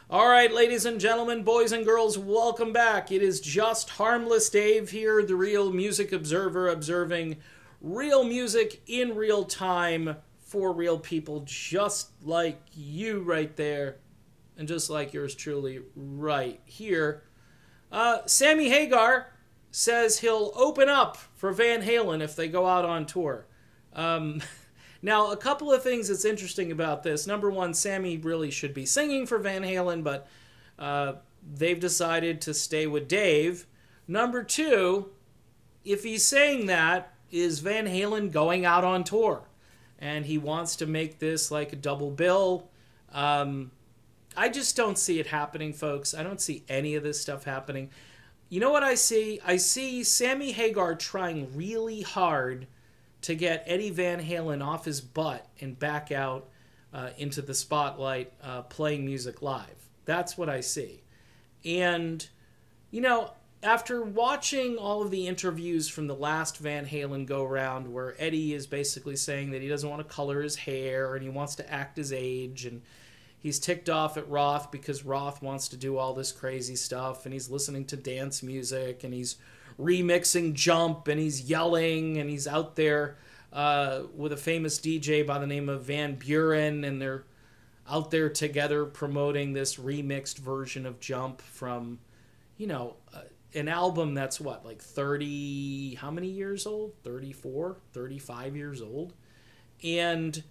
All right, ladies and gentlemen, boys and girls, welcome back. It is just Harmless Dave here, the real music observer, observing real music in real time for real people just like you right there, and just like yours truly right here. Sammy Hagar says he'll open up for Van Halen if they go out on tour. Now, a couple of things that's interesting about this. Number one, Sammy really should be singing for Van Halen, but they've decided to stay with Dave. Number two, if he's saying that, is Van Halen going out on tour? And he wants to make this like a double bill. I just don't see it happening, folks. I don't see any of this stuff happening. You know what I see? I see Sammy Hagar trying really hard to get Eddie Van Halen off his butt and back out into the spotlight playing music live. That's what I see. And, you know, after watching all of the interviews from the last Van Halen go-round where Eddie is basically saying that he doesn't want to color his hair and he wants to act his age, and he's ticked off at Roth because Roth wants to do all this crazy stuff, and he's listening to dance music, and he's remixing Jump, and he's yelling, and he's out there with a famous DJ by the name of Van Buren, and they're out there together promoting this remixed version of Jump from, you know, an album that's what, like 30, how many years old? 34, 35 years old? And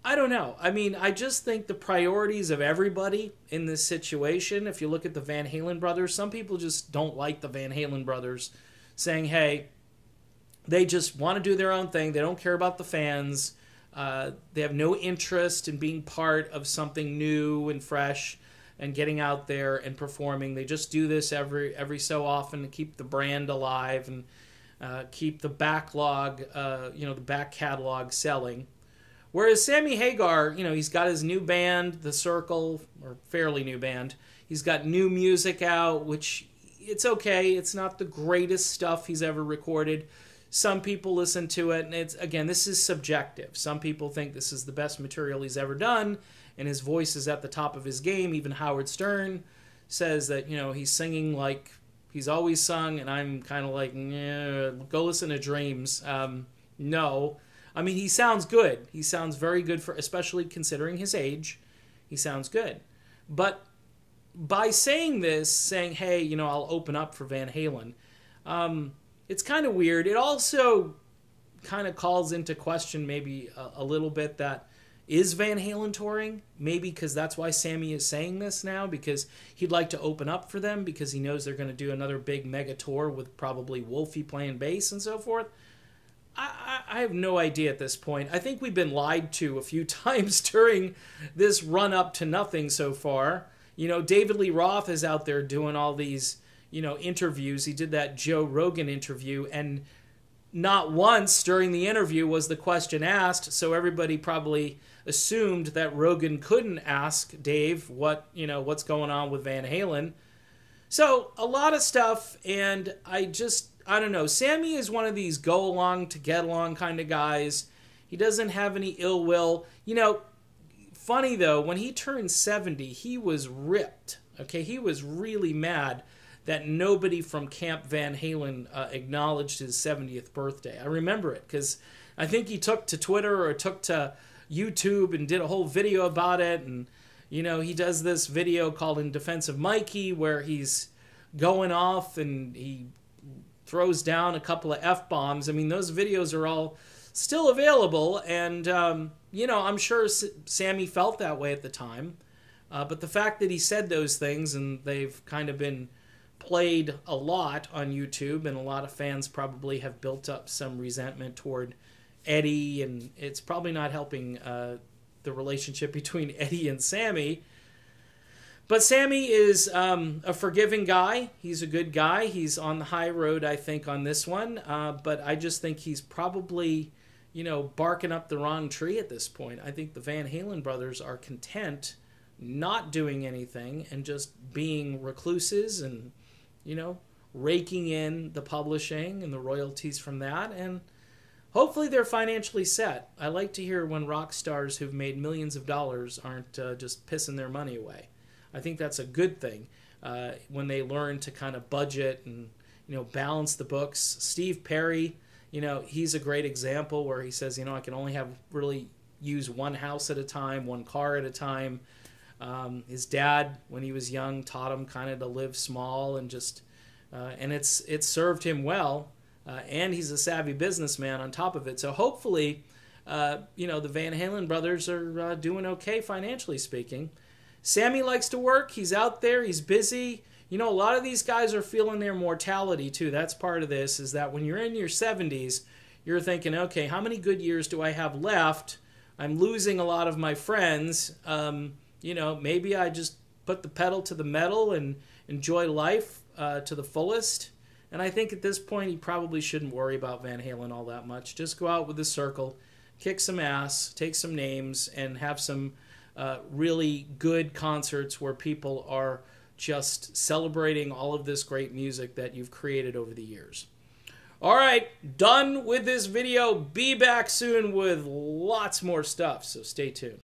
I don't know. I mean, I just think the priorities of everybody in this situation, if you look at the Van Halen brothers, some people just don't like the Van Halen brothers, saying, hey, they just want to do their own thing. They don't care about the fans. They have no interest in being part of something new and fresh and getting out there and performing. They just do this every so often to keep the brand alive and keep the backlog, the back catalog selling. Whereas Sammy Hagar, you know, he's got his new band, The Circle, or fairly new band. He's got new music out, which it's okay. It's not the greatest stuff he's ever recorded. Some people listen to it, and it's, again, this is subjective. Some people think this is the best material he's ever done, and his voice is at the top of his game. Even Howard Stern says that, you know, he's singing like he's always sung, and I'm kind of like, go listen to Dreams. No. I mean, he sounds good. He sounds very good, for especially considering his age. He sounds good. But by saying this, saying, hey, you know, I'll open up for Van Halen, it's kind of weird. It also kind of calls into question maybe a little bit that, is Van Halen touring? Maybe because that's why Sammy is saying this now, because he'd like to open up for them because he knows they're going to do another big mega tour with probably Wolfie playing bass and so forth. I have no idea at this point. I think we've been lied to a few times during this run-up to nothing so far. You know, David Lee Roth is out there doing all these, you know, interviews. He did that Joe Rogan interview, and not once during the interview was the question asked, so everybody probably assumed that Rogan couldn't ask Dave what's going on with Van Halen. So, a lot of stuff, and I don't know. Sammy is one of these go along to get along kind of guys. He doesn't have any ill will. You know, funny though, when he turned 70, he was ripped. Okay, he was really mad that nobody from Camp Van Halen acknowledged his 70th birthday. I remember it because I think he took to Twitter or took to YouTube and did a whole video about it. And, you know, he does this video called In Defense of Mikey where he's going off and he throws down a couple of F-bombs. I mean, those videos are all still available, and, I'm sure Sammy felt that way at the time. But the fact that he said those things, and they've kind of been played a lot on YouTube, and a lot of fans probably have built up some resentment toward Eddie, and it's probably not helping the relationship between Eddie and Sammy. But Sammy is a forgiving guy. He's a good guy. He's on the high road, I think, on this one. But I just think he's probably, barking up the wrong tree at this point. I think the Van Halen brothers are content not doing anything and just being recluses and, raking in the publishing and the royalties from that. And hopefully they're financially set. I like to hear when rock stars who've made millions of dollars aren't just pissing their money away. I think that's a good thing when they learn to kind of budget and, you know, balance the books. Steve Perry, you know, he's a great example where he says, you know, I can only really use one house at a time, one car at a time. His dad, when he was young, taught him kind of to live small and just, and it's served him well. And he's a savvy businessman on top of it. So hopefully, you know, the Van Halen brothers are doing okay financially speaking. Sammy likes to work. He's out there. He's busy. You know, a lot of these guys are feeling their mortality too. That's part of this, is that when you're in your 70s, you're thinking, okay, how many good years do I have left? I'm losing a lot of my friends. You know, maybe I just put the pedal to the metal and enjoy life to the fullest. And I think at this point, he probably shouldn't worry about Van Halen all that much. Just go out with the circle, kick some ass, take some names, and have some really good concerts where people are just celebrating all of this great music that you've created over the years. All right, done with this video. Be back soon with lots more stuff, so stay tuned.